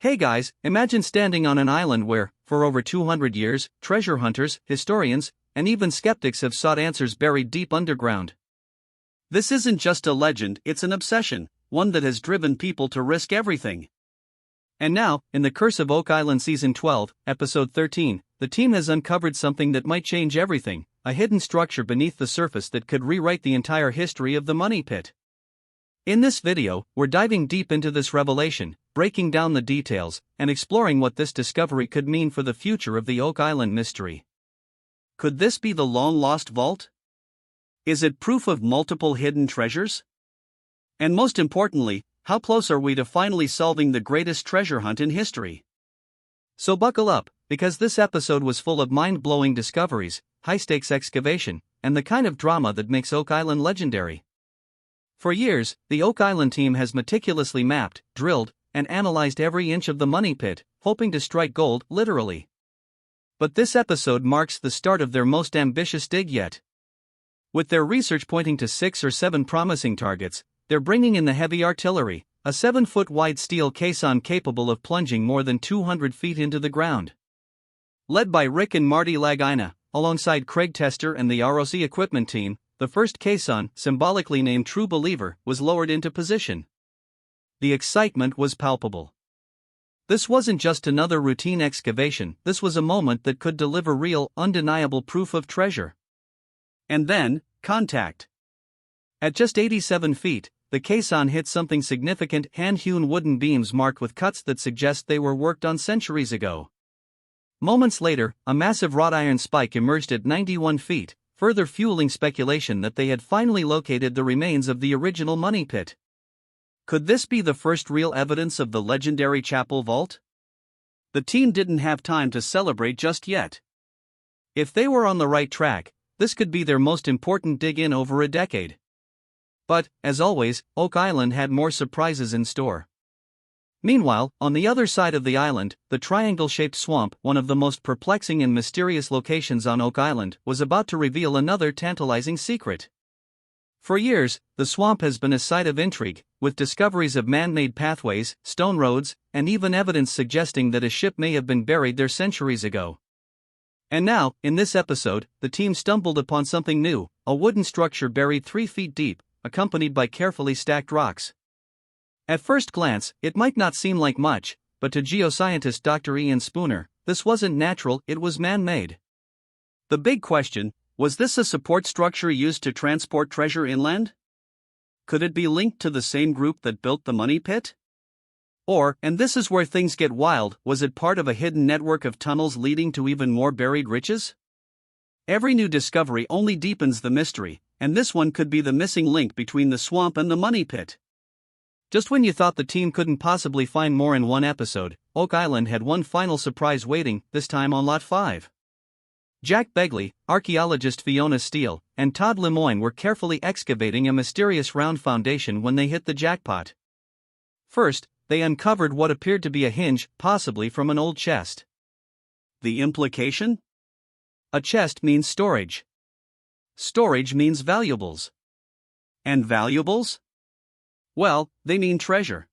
Hey guys, imagine standing on an island where, for over 200 years, treasure hunters, historians, and even skeptics have sought answers buried deep underground. This isn't just a legend, it's an obsession, one that has driven people to risk everything. And now, in The Curse of Oak Island Season 12, Episode 13, the team has uncovered something that might change everything, a hidden structure beneath the surface that could rewrite the entire history of the Money Pit. In this video, we're diving deep into this revelation, breaking down the details, and exploring what this discovery could mean for the future of the Oak Island mystery. Could this be the long-lost vault? Is it proof of multiple hidden treasures? And most importantly, how close are we to finally solving the greatest treasure hunt in history? So buckle up, because this episode was full of mind-blowing discoveries, high-stakes excavation, and the kind of drama that makes Oak Island legendary. For years, the Oak Island team has meticulously mapped, drilled, and analyzed every inch of the Money Pit, hoping to strike gold, literally. But this episode marks the start of their most ambitious dig yet. With their research pointing to 6 or 7 promising targets, they're bringing in the heavy artillery, a 7-foot-wide steel caisson capable of plunging more than 200 feet into the ground. Led by Rick and Marty Lagina, alongside Craig Tester and the ROC equipment team, the first caisson, symbolically named True Believer, was lowered into position. The excitement was palpable. This wasn't just another routine excavation, this was a moment that could deliver real, undeniable proof of treasure. And then, contact. At just 87 feet, the caisson hit something significant, hand-hewn wooden beams marked with cuts that suggest they were worked on centuries ago. Moments later, a massive wrought iron spike emerged at 91 feet, further fueling speculation that they had finally located the remains of the original Money Pit. Could this be the first real evidence of the legendary Chapel Vault? The team didn't have time to celebrate just yet. If they were on the right track, this could be their most important dig in over a decade. But, as always, Oak Island had more surprises in store. Meanwhile, on the other side of the island, the triangle-shaped swamp, one of the most perplexing and mysterious locations on Oak Island, was about to reveal another tantalizing secret. For years, the swamp has been a site of intrigue, with discoveries of man-made pathways, stone roads, and even evidence suggesting that a ship may have been buried there centuries ago. And now, in this episode, the team stumbled upon something new, a wooden structure buried 3 feet deep, accompanied by carefully stacked rocks. At first glance, it might not seem like much, but to geoscientist Dr. Ian Spooner, this wasn't natural, it was man-made. The big question, was this a support structure used to transport treasure inland? Could it be linked to the same group that built the Money Pit? Or, and this is where things get wild, was it part of a hidden network of tunnels leading to even more buried riches? Every new discovery only deepens the mystery, and this one could be the missing link between the swamp and the Money Pit. Just when you thought the team couldn't possibly find more in one episode, Oak Island had one final surprise waiting, this time on Lot 5. Jack Begley, archaeologist Fiona Steele, and Todd Lemoine were carefully excavating a mysterious round foundation when they hit the jackpot. First, they uncovered what appeared to be a hinge, possibly from an old chest. The implication? A chest means storage. Storage means valuables. And valuables? Well, they mean treasure.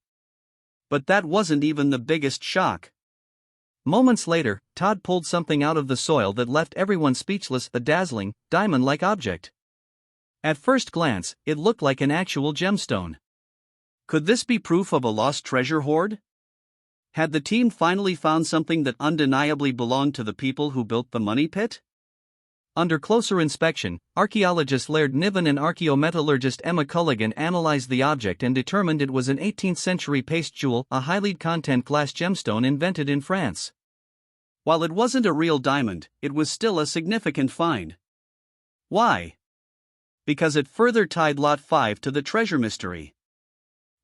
But that wasn't even the biggest shock. Moments later, Todd pulled something out of the soil that left everyone speechless, a dazzling, diamond-like object. At first glance, it looked like an actual gemstone. Could this be proof of a lost treasure hoard? Had the team finally found something that undeniably belonged to the people who built the Money Pit? Under closer inspection, archaeologist Laird Niven and archaeometallurgist Emma Culligan analyzed the object and determined it was an 18th-century paste jewel, a high-lead-content glass gemstone invented in France. While it wasn't a real diamond, it was still a significant find. Why? Because it further tied Lot 5 to the treasure mystery.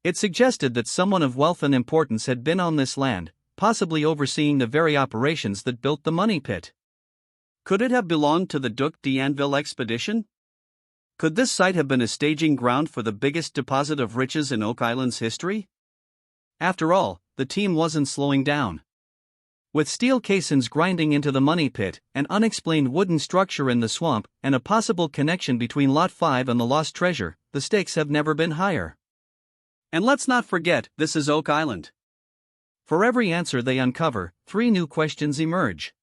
It suggested that someone of wealth and importance had been on this land, possibly overseeing the very operations that built the Money Pit. Could it have belonged to the Duc d'Anville expedition? Could this site have been a staging ground for the biggest deposit of riches in Oak Island's history? After all, the team wasn't slowing down. With steel caissons grinding into the Money Pit, an unexplained wooden structure in the swamp, and a possible connection between Lot 5 and the lost treasure, the stakes have never been higher. And let's not forget, this is Oak Island. For every answer they uncover, 3 new questions emerge.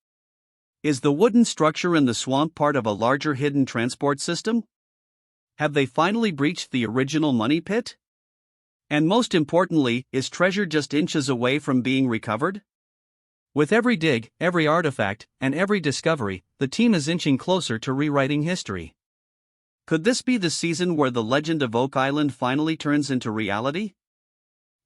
Is the wooden structure in the swamp part of a larger hidden transport system? Have they finally breached the original money pit? And most importantly, is treasure just inches away from being recovered? With every dig, every artifact, and every discovery, the team is inching closer to rewriting history. Could this be the season where the legend of Oak Island finally turns into reality?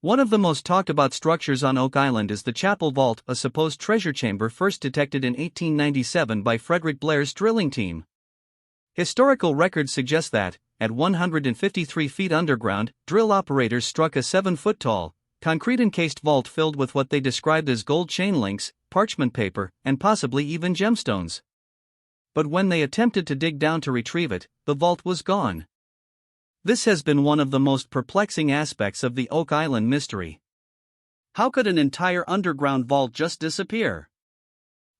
One of the most talked about structures on Oak Island is the Chapel Vault, a supposed treasure chamber first detected in 1897 by Frederick Blair's drilling team. Historical records suggest that, at 153 feet underground, drill operators struck a 7-foot-tall, concrete-encased vault filled with what they described as gold chain links, parchment paper, and possibly even gemstones. But when they attempted to dig down to retrieve it, the vault was gone. This has been one of the most perplexing aspects of the Oak Island mystery. How could an entire underground vault just disappear?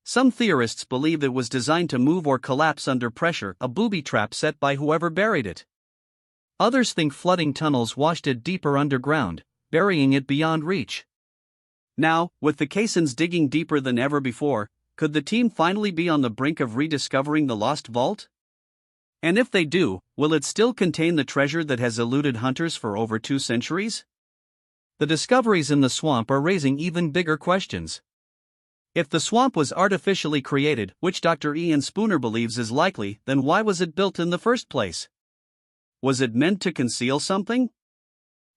Some theorists believe it was designed to move or collapse under pressure, a booby trap set by whoever buried it. Others think flooding tunnels washed it deeper underground, burying it beyond reach. Now, with the caissons digging deeper than ever before, could the team finally be on the brink of rediscovering the lost vault? And if they do, will it still contain the treasure that has eluded hunters for over 2 centuries? The discoveries in the swamp are raising even bigger questions. If the swamp was artificially created, which Dr. Ian Spooner believes is likely, then why was it built in the first place? Was it meant to conceal something?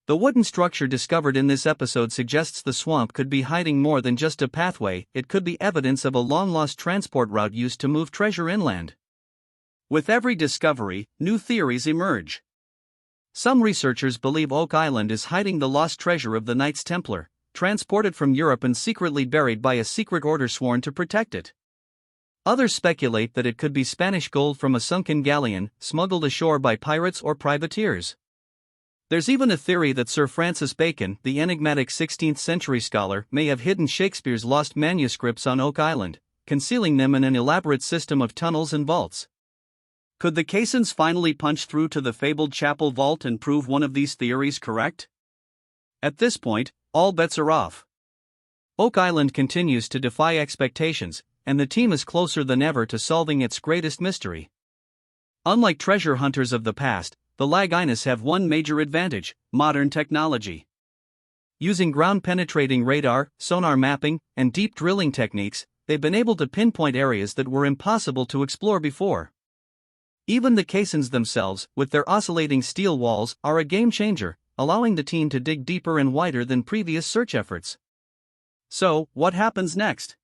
The wooden structure discovered in this episode suggests the swamp could be hiding more than just a pathway. It could be evidence of a long-lost transport route used to move treasure inland. With every discovery, new theories emerge. Some researchers believe Oak Island is hiding the lost treasure of the Knights Templar, transported from Europe and secretly buried by a secret order sworn to protect it. Others speculate that it could be Spanish gold from a sunken galleon, smuggled ashore by pirates or privateers. There's even a theory that Sir Francis Bacon, the enigmatic 16th-century scholar, may have hidden Shakespeare's lost manuscripts on Oak Island, concealing them in an elaborate system of tunnels and vaults. Could the caissons finally punch through to the fabled Chapel Vault and prove one of these theories correct? At this point, all bets are off. Oak Island continues to defy expectations, and the team is closer than ever to solving its greatest mystery. Unlike treasure hunters of the past, the Laginas have one major advantage: modern technology. Using ground-penetrating radar, sonar mapping, and deep drilling techniques, they've been able to pinpoint areas that were impossible to explore before. Even the caissons themselves, with their oscillating steel walls, are a game-changer, allowing the team to dig deeper and wider than previous search efforts. So, what happens next?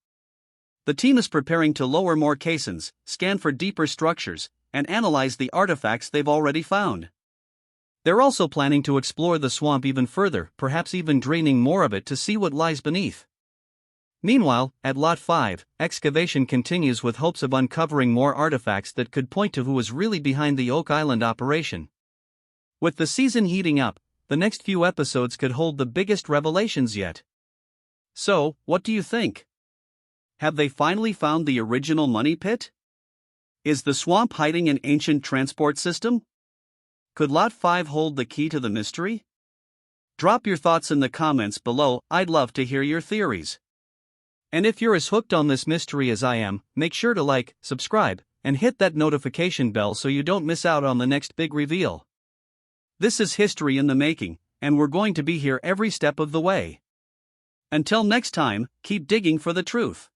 The team is preparing to lower more caissons, scan for deeper structures, and analyze the artifacts they've already found. They're also planning to explore the swamp even further, perhaps even draining more of it to see what lies beneath. Meanwhile, at Lot 5, excavation continues with hopes of uncovering more artifacts that could point to who was really behind the Oak Island operation. With the season heating up, the next few episodes could hold the biggest revelations yet. So, what do you think? Have they finally found the original money pit? Is the swamp hiding an ancient transport system? Could Lot 5 hold the key to the mystery? Drop your thoughts in the comments below. I'd love to hear your theories. And if you're as hooked on this mystery as I am, make sure to like, subscribe, and hit that notification bell so you don't miss out on the next big reveal. This is history in the making, and we're going to be here every step of the way. Until next time, keep digging for the truth.